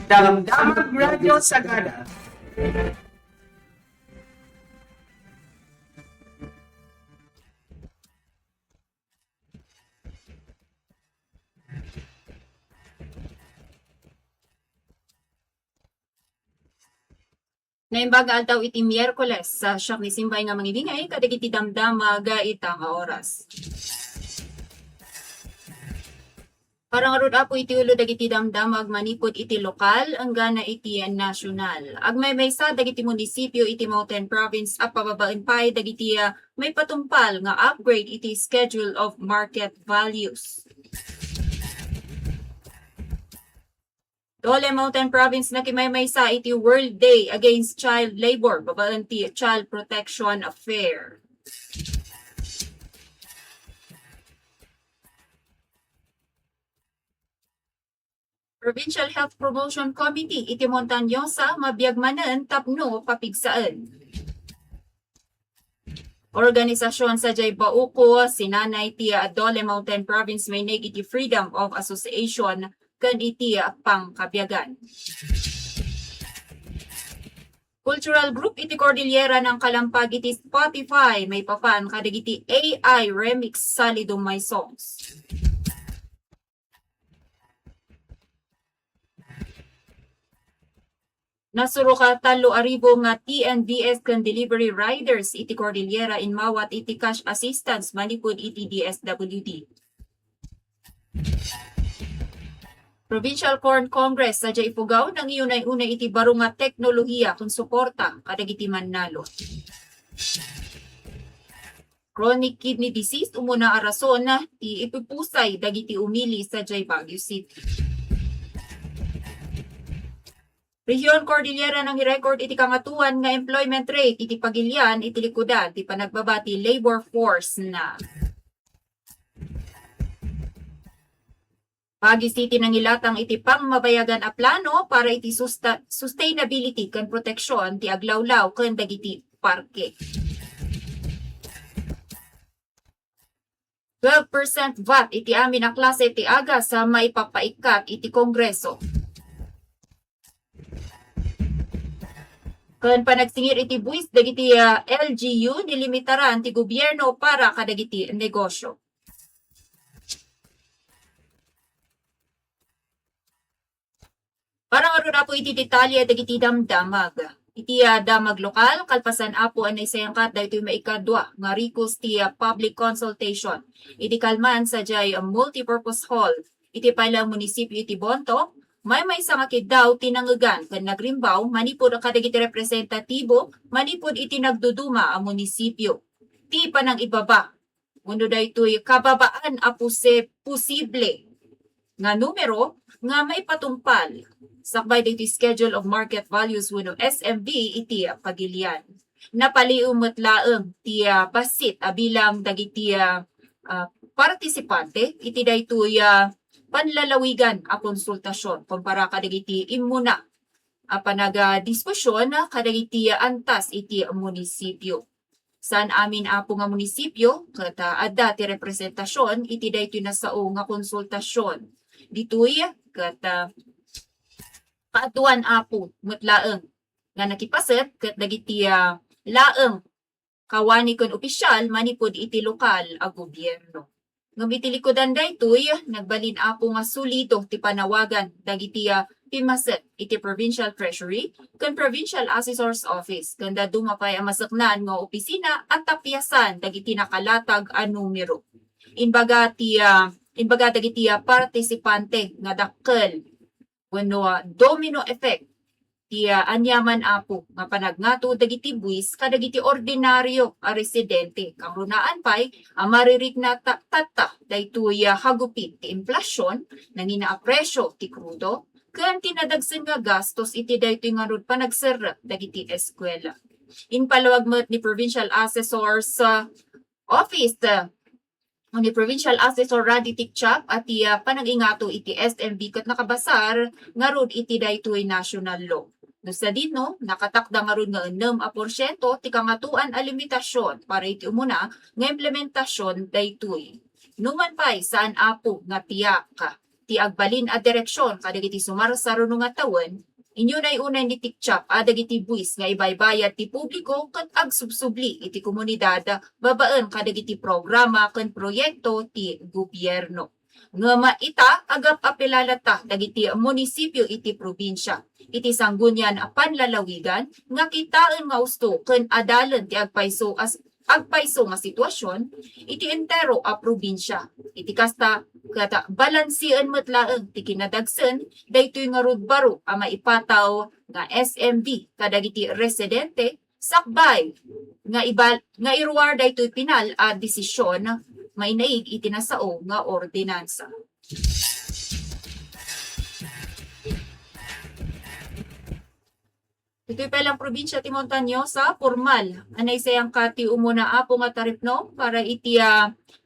Damdamag Radio Sagada. Naimbaga aldaw iti Miyerkules sa siyak ni Simbay nga mangibingay kadagiti damdamaga itang oras. Parang arud apo iti ulo dagiti damdamag manipod iti lokal hanggang iti nasyonal. Agmay-maysa dagiti munisipyo iti Mountain Province at pababaen pay dagiti may patumpal nga upgrade iti schedule of market values. Dole Mountain Province na kimay-maysa iti World Day Against Child Labor, babaen ti Child Protection Affair. Provincial Health Promotion Committee iti Montañosa mabiyagmanen tapno papigsaan. Organisasyon sa Jay Bauco, sinanay ti Dole Mountain Province may neg iti Freedom of Association kan iti pangkabiyagan. Cultural group iti Cordillera ng Kalampag iti Spotify may papan kadagiti AI remix Salidong My Songs. Nasuro ka 3,000 nga TNVS kan delivery riders iti Cordillera in mawat iti cash assistance manipod iti DSWD. Provincial Corn Congress sa Ipugaw nang iunay-unay iti baro nga teknolohiya kung suporta kadagiti Manalo. Chronic kidney disease umuna a rason na ti ipupusay dagiti umili sa Baguio City. Region Cordillera nang i-record iti kangatuan nga employment rate iti pagilian iti likudan ti panagbabati labor force na. Baguio City nang ilatang iti pangmabayagan a plano para iti sustainability kan proteksyon ti aglawlaw ken dagiti parke. 12% VAT iti amin a klase ti aga sa maipapaikat iti Kongreso. Ken panagsingir iti buwis dagiti LGU nilimitaran ti gobyerno para kadagiti negosyo. Parang aron apo iti detalye dagiti damdamag. Iti damag lokal, kalpasan apo anay sayangkat dahito yung maikadwa nga rikos ti public consultation. Iti kalman sa jay multipurpose hall. Iti pailang munisipyo iti Bonto, may sangakid daw tinangagan kan nagrimbaw manipod ang kadagiti representatibo manipod iti nagduduma ang munisipyo. Ti panang ibaba. Mundo dahito'y kababaan a posible nga numero nga may patumpal. Sakbay dito schedule of market values wano SMB iti pagilian. Napaliumot laeng ti basit bilang dagiti partisipante iti daytoy panlalawigan a konsultasyon kumpara kadagiti immuna panag-diskusyon kadagiti antas iti munisipyo. San amin apo nga munisipyo ket adda ti representasyon iti daytoy nasao nga konsultasyon. Ditoy ket kaatuan apo mutlaeng nga nakipaset ket dagiti laeng kawani ken opisyal manipod iti lokal a gobyerno. Ngem iti likodan daytoy nagbalin apo nga sulido ti panawagan dagiti pimaset iti Provincial Treasury ken Provincial Assessor's Office ken dumapay a masaknan nga opisina at tapyasan dagiti nakalatag a numero. Inbaga dagiti partisipante nga dakkel wenno domino effect ti anyaman apo nga panagnato dagiti buwis kadagiti ordinaryo a residente kang runaan pay maririk na tata daytoy hagupit ti inflasyon nangina a presyo ti krudo ken tinadagsen nga gastos iti daytoy nga rod panagserrep dagiti eskwela. Inpalawag met ni Provincial Assessor's Office ni Provincial Assessor Randy Tikchap at panag-ingato iti SMB ket nakabasar nga rod iti daytoy national law. No sa dino, nakatakda nga rod nga 6% ti kangatuan a limitasyon para iti umuna nga implementasyon daytoy. Numan pa'y saan apo nga tiyak ka, ti agbalin a direksyon kadagiti sumarsaro nga tawen, inyo na'y unay ni tikchap adagiti buwis nga ibaybayad ti publiko ket agsubsubli iti komunidad babaan kadagiti programa ken proyekto ti gobyerno. Nga maita agap apelalata dagiti munisipyo iti probinsya. Iti sanggunyan a panlalawigan nga kitaan nga usto ken adalan ti agpayso nga sitwasyon iti entero a probinsya. Iti kasta kata balansian metlaeng ti kinadagsen daytoy nga rudbaro a maipataw nga SMB kadagiti residente sakbay nga iruwar daytoy pinal a desisyon mainaig itinasao nga ordinansa. Ito'y pelang probinsya ti Montañosa, formal. Anay sayang kati umuna apo nga taripno para iti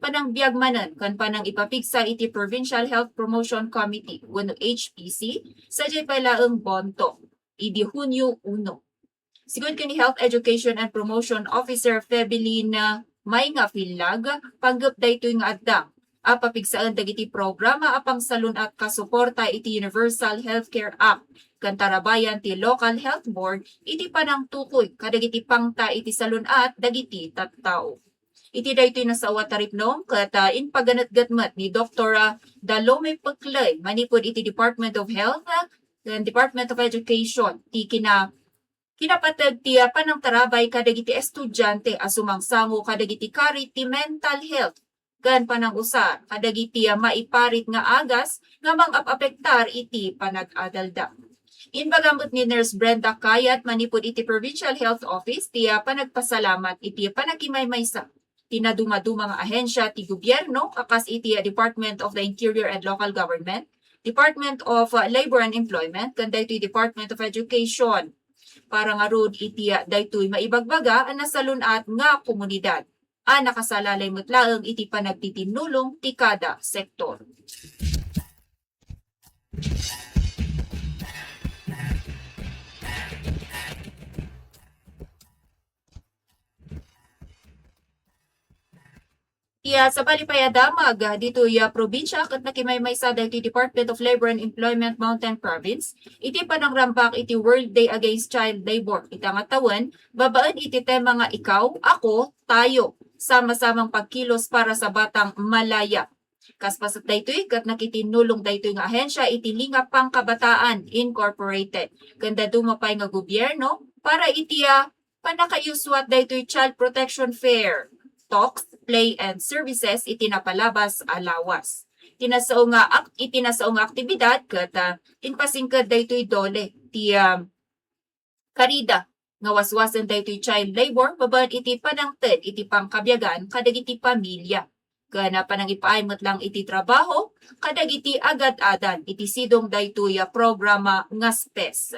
panang biagmanan kan panang ipapigsa iti Provincial Health Promotion Committee wenno HPC sa jay palaeng Bonto idi Hunyo 1. Sigod kani Health Education and Promotion Officer Febelin Maynga Fillag panggap daytoy nga addang papigsaan dagiti programa apang salun at kasuporta iti Universal Healthcare Act kan tarabayan ti Local Health Board iti panang tukoy kadagiti pangta iti salun at dagiti tattao. Iti daytoy nasawa taripno ket inpaganatgatmat ni Dr. Dalome Paklay manipod iti Department of Health and Department of Education ti kinapatag ti panang tarabay kadagiti estudyante asumangsango kadagiti kari ti mental health kan panang usar kadagiti maiparit nga agas nga mang-apektar iti panag-adalda. Inbagamot ni Nurse Brenda Kayat manipod iti Provincial Health Office ti panagpasalamat iti panagkimaymaysa tinaduma-duma nga ahensya ti gobyerno akas iti Department of the Interior and Local Government, Department of Labor and Employment, kan daytoy Department of Education para nga rod iti daytoy maibagbaga ang nasalunat nga komunidad. Nakasalalay mutlaeng iti panagtitinulong ti kada sektor. Sa balipayadamag dito probinsya ket nakimay-maysa daytoy Department of Labor and Employment Mountain Province iti panangrambak iti World Day Against Child Labor iti nga tawen babaan iti tema nga ikaw, ako, tayo sama-samang pagkilos para sa batang malaya. Kaspasat daytoy ket nakitinulong daytoy nga ahensya iti Lingap Pangkabataan Incorporated kanda dumapay nga gobyerno para iti panakayuswat daytoy Child Protection Fair, talks, play and services iti napalabas alawas. Itinasao nga aktibidad ket inpasingked daytoy dole ti karida nga waswasan daytoy child labor babaan iti panangted iti pangkabyagan kadagiti pamilya. Kana panang ipaaymet lang iti trabaho kadagiti agad-adan iti sidong daytoy programa nga SPES.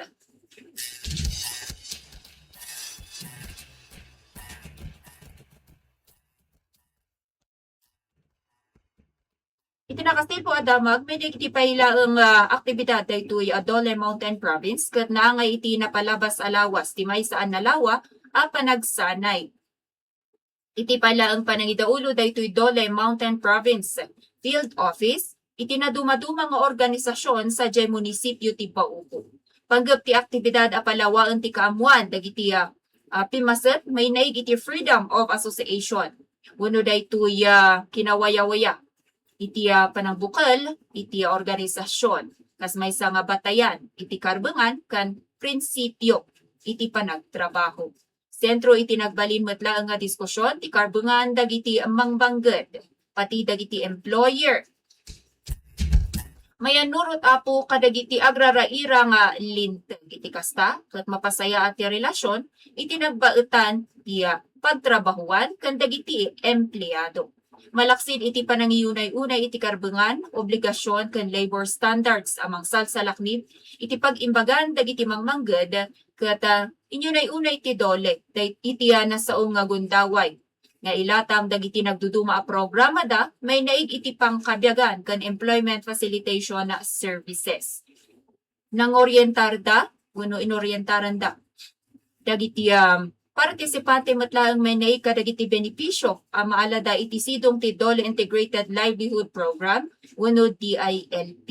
Itinakastil po adamag may iti pailaeng aktibidad daytoy Dole Mountain Province ket naangay iti napalabas alawas ti maysaan na lawa a panagsanay. Iti pailaeng panangidaulo daytoy Dole Mountain Province Field Office iti naduma-duma nga organisasyon sa jay munisipyo ti Paubo. Panggap ti aktibidad a palawaan ti kaamuan dagiti pimaset may naig iti Freedom of Association. Wenno daytoy kinawaya-waya iti panangbukal iti organisasyon kas maysa nga batayan iti karbengan kan prinsipyo iti panagtrabaho. Sentro iti nagbalin metlaeng nga diskusyon ti karbengan dagiti mangbangged pati dagiti employer. Mayanurot apo kadagiti agraraira nga linteg iti kasta ket mapasaya at ti relasyon iti nagbaetan ti pagtrabahuan kan dagiti empleyado. Malaksid iti panangiyunay-unay iti karbengan, obligasyon ken labor standards amang salsalaknib iti pag-imbagan dagiti mangmangged ket inyunay-unay ti dole iti nasaong nga gundaway nga ilatam dagiti nagduduma a programa da may naig iti pangkabyagan ken employment facilitation services. Nangorientar da wenno inorientaran da dagiti Partisipante matlaang may kadagiti benepisyo ang maalada iti sidong ti Dole Integrated Livelihood Program wenno DILP.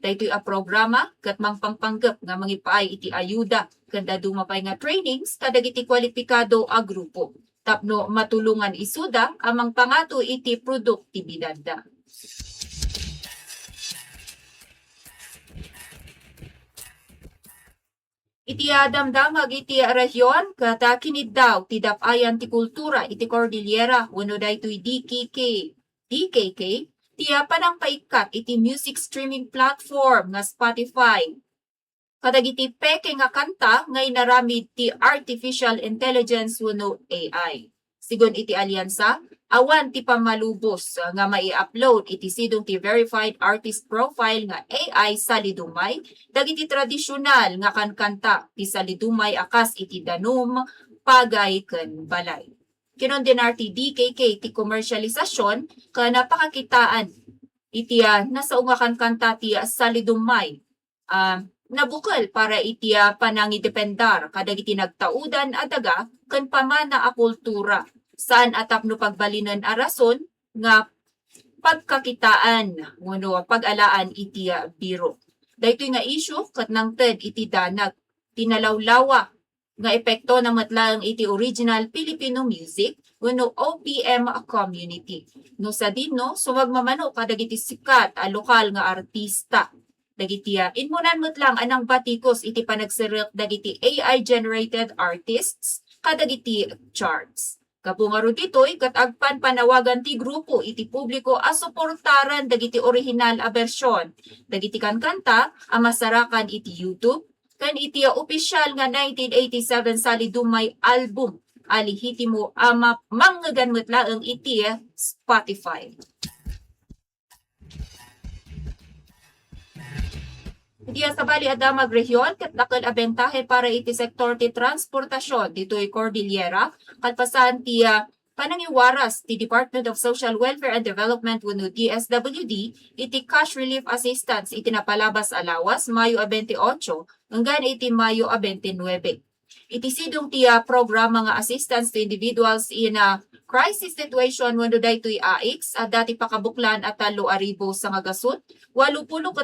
Daytoy a programa ket mangpangpanggep nga mangipaay iti ayuda ken dumapay nga trainings kadagiti kwalipikado a grupo tapno matulungan isuda amang pangato iti produktibidad. Iti damdamag iti rehiyon kata kinid daw ti dapayan ti kultura iti Cordillera wenno daytoy DKK ti panang paikat iti music streaming platform nga Spotify. Kadagiti peke nga kanta nga inaramid ti artificial intelligence wenno AI. Sigon iti alyansa, awan ti pamalubos nga mai-upload iti sidong ti verified artist profile nga AI sa lidumay, dagiti tradisyonal nga kankanta ti sa lidumay akas iti danum, pagay ken balay. Kinondenar ti DKK ti komersyalisasyon ka napakakitaan iti nasa ungakan kanta ti sa lidumay. Nabukal para iti panangidependar kadagiti nagtaudan adaga ken pamana a kultura saan atapno pagbalinan a rason nga pagkakitaan wenno pag-alaan iti biro. Daytoy nga issue ket nangted iti danag tinalawlawa nga epekto na matlaang iti original Filipino music wenno OPM community. No sa dinno sumagmamano kadagiti sikat a lokal nga artista. Dagiti inmunan lang anang batikos iti panagsirik dagiti AI generated artists kadagiti charts. Kapungaro ditoy ket agpan panawagan ti grupo iti publiko a suportaran dagiti original a bersyon dagiti kankanta a masarakan iti YouTube ken iti opisyal nga 1987 salidumay album alihitimo ama manggagan metlaeng iti Spotify. Diya sa bali adamag rehiyon ket dakkel abentahe para iti sektor ti transportasyon ditoy Cordillera kalpasan ti panangiwaras ti Department of Social Welfare and Development wenno DSWD iti cash relief assistance iti napalabas alawas Mayo 28 hanggang iti Mayo 29. Iti sidong ti programa nga assistance to individuals in crisis situation wenno daytoy AIX dati pakabuklan at 3,000 sa nga gasut 83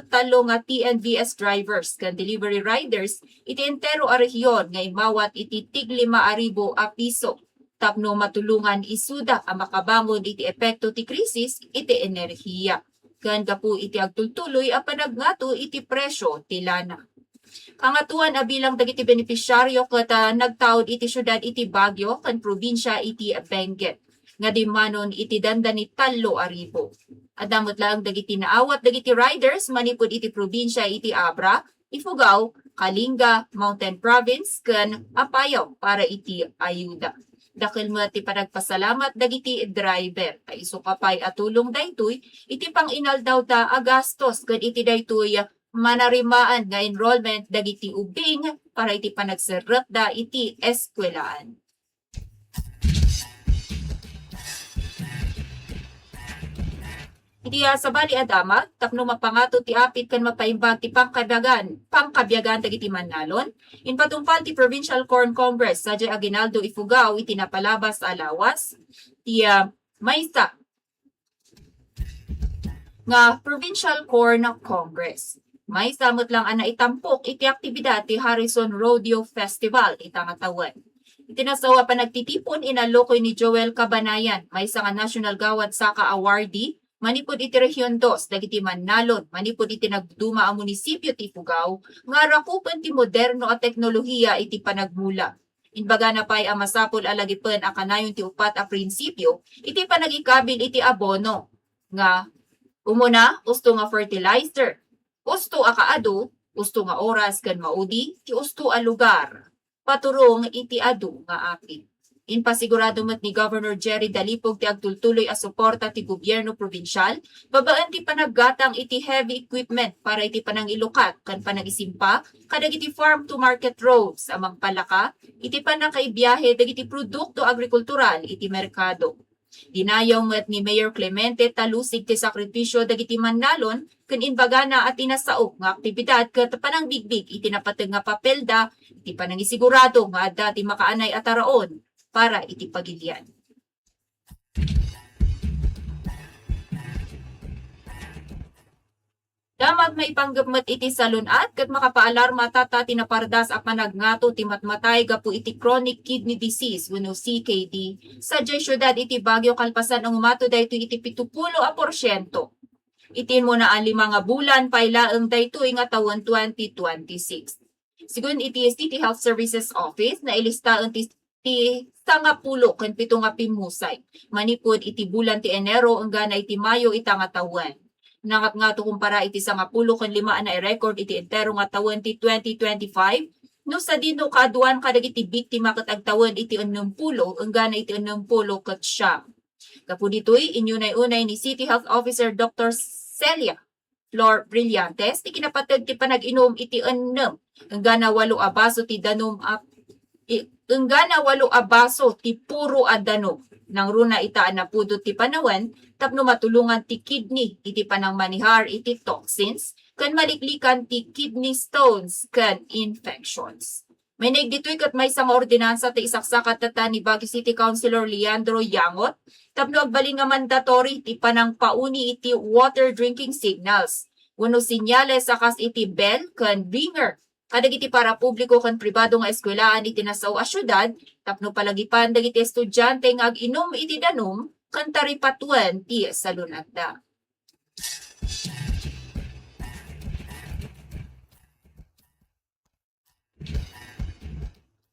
nga TNVS drivers ken delivery riders iti entero a rehiyon nga imawat iti tig 5,000 a piso tapno matulungan isuda ang makabangon iti epekto ti krisis iti enerhiya ken gapu iti agtultuloy a panagnato iti presyo ti lana. Kangatuan bilang dagiti benepisyaryo ket nagtaod iti syudad iti Baguio ken probinsya iti Benguet nga dimanon iti dandani 3,000. Adamot lang dagiti naawat dagiti riders manipud iti probinsya iti Abra, Ifugao, Kalinga, Mountain Province ken Apayao para iti ayuda. Dakil mo ti panagpasalamat dagiti driver kay sukapay atulong daytoy iti panginaldaw ta agastos ken iti daytoy manarimaan nga enrollment dagiti ubing para iti panagserret da iti eskwelaan. Iti sa bali adama tapno mapangato ti apit ken mapaimbag ti pangkabiyagan dagiti Manalon in patungpal ti Provincial Corn Congress sa Aguinaldo Ifugao iti napalabas alawas ti maysa nga Provincial Corn Congress. May samot lang ana itampok iti aktibidad ti Harrison Rodeo Festival itangatawan. Itinasawa pa nagtitipon inalokoy ni Joel Cabanayan may sa National Gawad Saka Awardee manipod iti Region 2 dagiti Manalon manipod iti nagduma a munisipyo ti Ifugao nga rakupen ti moderno a teknolohiya iti panagmula. Inbaga na pay ang masapol alagipen a kanayon ti upat a prinsipyo iti panagikabil iti abono nga umuna usto nga fertilizer, usto a kaadu, usto nga oras ken maudi, ti usto a lugar, paturong iti adu nga apit. Inpasigurado met ni Governor Jerry Dalipog ti agtultuloy a suporta ti gobyerno probinsyal, babaan ti panaggatang iti heavy equipment para iti panangilukat ken panagisimpa, kadagiti farm to market roads amang palaka, iti panakaibiyahe dagiti produkto agrikultural iti merkado. Dinayaw met ni Mayor Clemente talusig ti sakripisyo dagiti mannalon ken inbagana at tinasaok nga aktibidad ket panang bigbig iti napateg nga papelda iti panangisigurado nga adda ti makaanay ataraon para iti pagilian. Damat maipanggapmat iti salunat ket makapaalarma tata tinapardas a panagnato ti matmatay gapu iti chronic kidney disease wenno CKD. Sa syudad iti Baguio kalpasan ang umato daytoy iti 70%. Itin mo na ang 5 bulan pailaeng daytoy nga taon 2026. Sigun iti City Health Services Office na ilista ang ti 10 ken 7 nga pimusay. Manipod iti bulan ti Enero hanggang iti Mayo ita nga tawen. Nangat nga to kumpara iti 10 ken 5 na i-record iti entero nga tawen ti 2025 no sa dino kaduan kadagiti biktima ket agtawen iti 60 hanggang iti 60 ket siya. Kapu ditoy inyo na unay ni City Health Officer Dr. Celia Flor Brillantes ti kinapateg ti panag-inom iti 6 hanggang 8 abaso ti danom hanggang 8 abaso ti puro adanom nang runa itaan na pudot ti panawan tapno matulungan ti kidney iti panang manihar iti toxins ken maliklikan ti kidney stones ken infections. May nagditoy kat may isang ordinansa ti isaksakat tata ni Baguio City Councilor Leandro Yangot tapno agbalin nga mandatory ti panang pauni iti water drinking signals wenno sinyales sakas iti bell ken ringer kadagiti para publiko ken pribado nga eskwelahan iti nasaw a syudad tapno palagipan dagiti estudyante nga ag-inom iti danom ken taripatuen ti salunadda.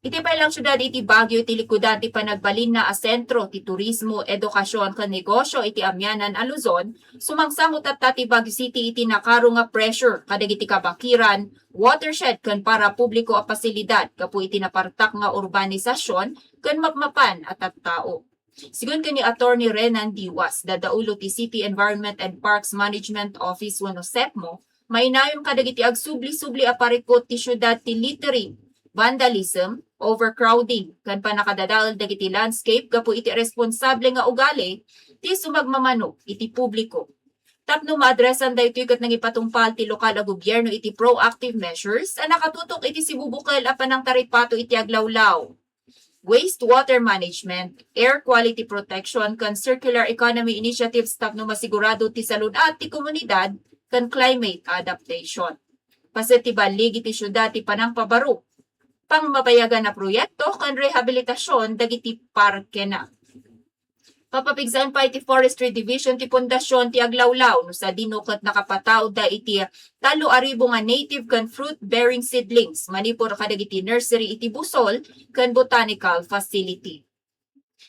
Iti pailang syudad iti Baguio iti likudan ti panagbalin na a sentro ti turismo, edukasyon ken negosyo iti amyanan a Luzon, sumangsamot at ti Baguio City iti nakaro nga pressure kadagiti kabakiran, watershed ken para publiko a pasilidad kapu iti napartak nga urbanisasyon ken mapmapan at tao. Sigun kani Attorney Renan Diwas, dadaulo ti City Environment and Parks Management Office wenno SEPMO, mainayon kadagiti agsubli-subli a parikot ti syudad ti littering, vandalism, overcrowding, kan panakadadaol dagiti landscape gapu iti responsable nga ugali ti sumagmamano iti publiko. Tapno maadresan daytoy ket nangipatungpal ti lokal a gobyerno iti proactive measures a nakatutok iti sibubukal a panang taripato iti aglawlaw. Wastewater management, air quality protection kan circular economy initiatives tapno masigurado ti salunat ti komunidad kan climate adaptation. Paset ti balig iti syudad ti panang pabaro pang mapayagan na proyekto kan rehabilitasyon dagiti parke na. Papapigsan pa iti Forestry Division ti pundasyon ti aglawlaw no sa dinukot nakapataw da iti 3,000 nga native kan fruit-bearing seedlings manipur kadagiti nursery iti Busol kan botanical facility.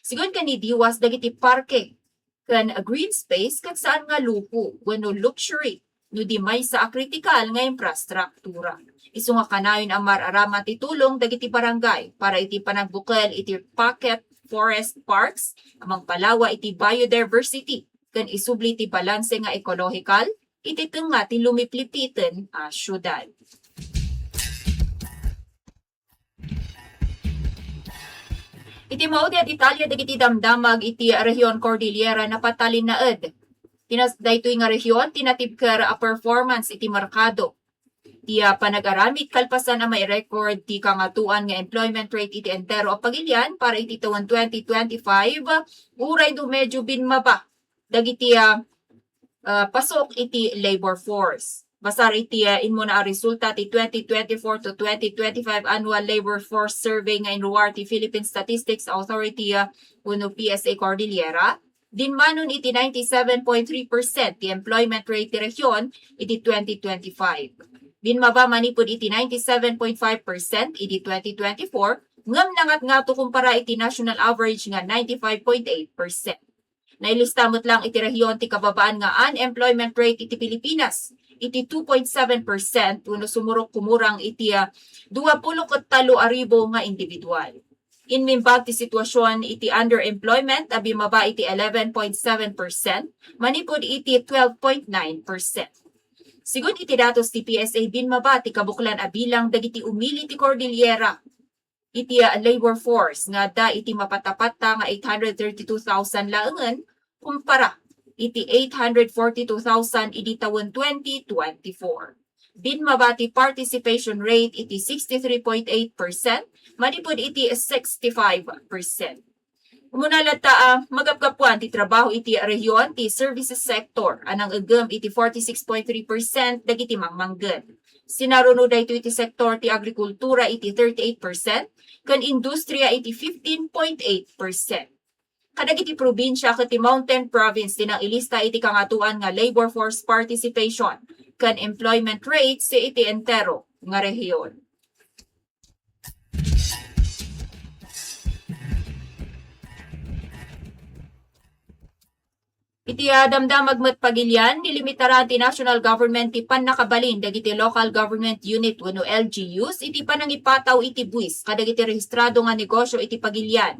Sigun kani Diwas dagiti parke kan green space kan saan nga lupo wenno luxury no di may sa kritikal nga infrastruktura. Isu nga kanayon ang mararama ti tulong dagiti barangay para iti panagbukal iti pocket forest parks amang palawa iti biodiversity ken isubli ti balanse nga ekologikal iti tenga ti lumiplipiten a syudad. Iti maudi at Italia dagiti damdamag iti rehiyon Cordillera na patalin na ed. Daytoy nga rehiyon tinatibker a performance iti merkado. Ti panag-aramid kalpasan ang may record ti kangatuan nga employment rate iti entero a pagilian para iti taon 2025 uray do medyo binmaba dagiti pasok iti labor force. Basar iti inmo na a resulta ti 2024 to 2025 annual labor force survey nga inruwar ti Philippine Statistics Authority wenno PSA Cordillera. Dinmanon iti 97.3% ti employment rate ti rehiyon iti 2025. Binmaba manipod iti 97.5% iti 2024, ngam nangat nga to kumpara iti national average nga 95.8%. Nailistamot lang iti rehiyon ti kababaan nga unemployment rate iti Pilipinas, iti 2.7%, uno sumurok kumurang iti 23,000 nga individual. Inmimbag ti sitwasyon iti underemployment, abimaba iti 11.7%, manipod iti 12.9%. Sigun iti datos ti PSA binmaba ti kabuklan a bilang dagiti umili ti Cordillera. iti labor force nga da iti mapatapata nga 832,000 laengen kumpara iti 842,000 iti taon 2024. Binmabati participation rate iti 63.8%, manipod iti 65%. Umunalata magapkapuan ti trabaho iti rehiyon ti services sector anang agem iti 46.3% dagiti mangmanggen. Sinarunod iti sektor ti agrikultura iti 38%, kan industriya iti 15.8%. Kadagiti probinsya ket ti Mountain Province tinang ilista iti kangatuan nga labor force participation kan employment rates sa iti entero nga rehiyon. Iti damdamag met pagilyan, nilimitaran ti national government ti pannakabalin dagiti local government unit wenno LGUs iti panangipataw iti buwis kadagiti rehistrado nga negosyo iti pagilyan.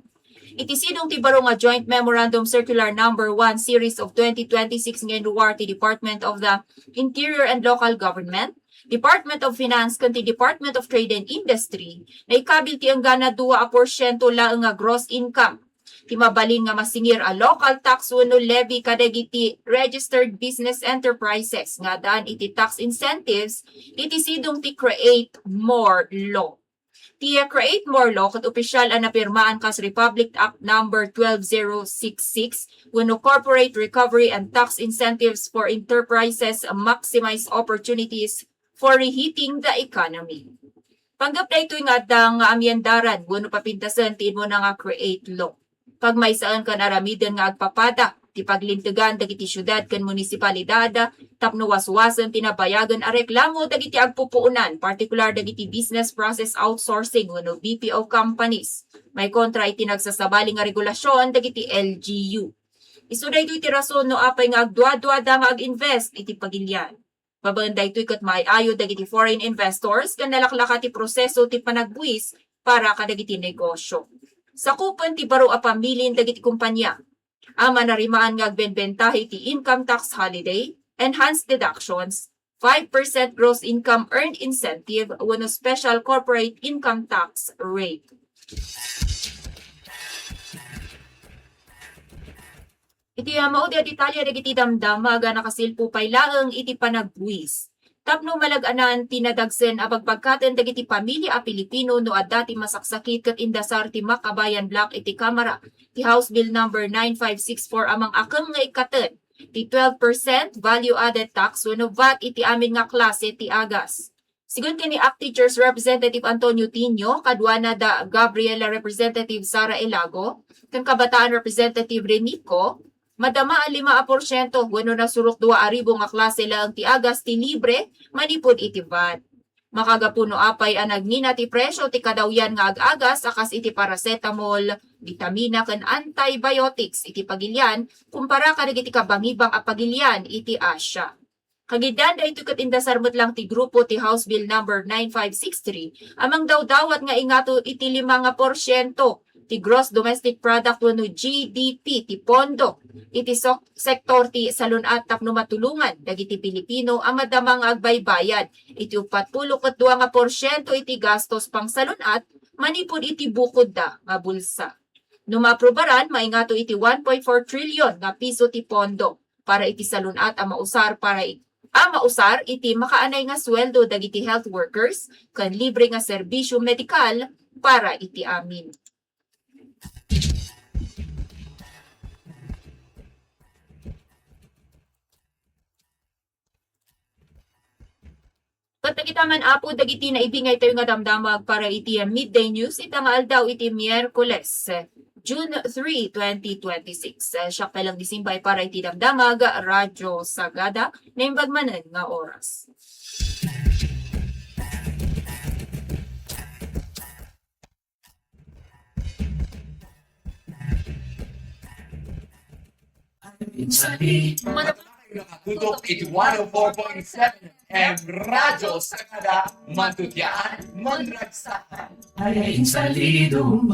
Iti sidong ti baro nga Joint Memorandum Circular No. 1 Series of 2026 nga inuwar ti Department of the Interior and Local Government, Department of Finance kanti Department of Trade and Industry na ikabil ti anggana 2% laeng nga gross income. Ti mabalin nga masingir a local tax wenno levy kadagiti registered business enterprises nga daan iti tax incentives iti sidong ti Create More Law. Ti Create More Law ket opisyal ang napirmaan kas Republic Act No. 12066 wenno Corporate Recovery and Tax Incentives for Enterprises Maximize Opportunities for Reheating the Economy. Panggap na ito'y nga dang amyendaran wenno papintasan ti mo na nga Create Law. Pag may saan kan aramiden nga agpapada, ti paglintigan dagiti syudad kan munisipalidad, tapno waswasan tinabayagan a reklamo dagiti agpupuunan, partikular dagiti business process outsourcing wenno BPO companies. May kontra iti nagsasabali nga regulasyon dagiti LGU. Isuday ito'y ti rason no apay nga agduadwada nga ag-invest iti pagilyan. Pabanda ito'y kat maayo dagiti foreign investors kan nalaklaka ti proseso ti panagbuwis para kadagiti negosyo. Sakupan ti baro a pamilin dagiti kumpanya. Ama narimaan nga agbenbentahe ti income tax holiday, enhanced deductions, 5% gross income earned incentive wenno special corporate income tax rate. Iti mao di detalye dagiti damdama nga nakasilpo pay laeng iti panagbuwis. Tapno malaganan tinadagsen a pagpagkaten dagiti pamilya a Pilipino no adda ti masaksakit ket indasar ti Makabayan Block iti Kamara ti House Bill No. 9564 amang akem nga ikaten ti 12% value added tax wenno VAT iti amin nga klase ti agas. Sigun kini ACT Teachers Representative Antonio Tino, kadwana da Gabriela Representative Sara Elago, kan Kabataan Representative Renico, madama ang 5% wenno nasurok 2,000 nga klase lang ti agas ti libre manipod iti VAT. Makagapuno apay ang nagnina ti presyo ti kadawyan nga ag-agas akas iti paracetamol, vitamina ken antibiotics iti pagilyan kumpara kadagiti kabangibang a pagilyan iti Asia. Kagidan da ito ket indasar met lang ti grupo ti House Bill No. 9563 amang dawdawat nga ingato iti 5% ti gross domestic product wenno GDP ti pondo iti sektor ti salunat tapno matulungan dagiti Pilipino ang madamang agbaybayad iti 42% iti gastos pang salunat manipod iti bukod da nga bulsa. No maaprobaran maingato iti 1.4 trillion nga piso ti pondo para iti salunat ang mausar mausar iti makaanay nga sweldo dagiti health workers kan libre nga serbisyo medikal para iti amin. Katagitaman apo dagiti na ibingay tayo nga damdamag para iti midday news itangal daw iti Miyerkules, June 3, 2026. Siya kailang disimbay para iti damdamag Radyo Sagada na imbagmanan nga oras. Nakatutok 8104.7 M Radyo Sagada, Matutyaan, Mandragsakan. Ay salido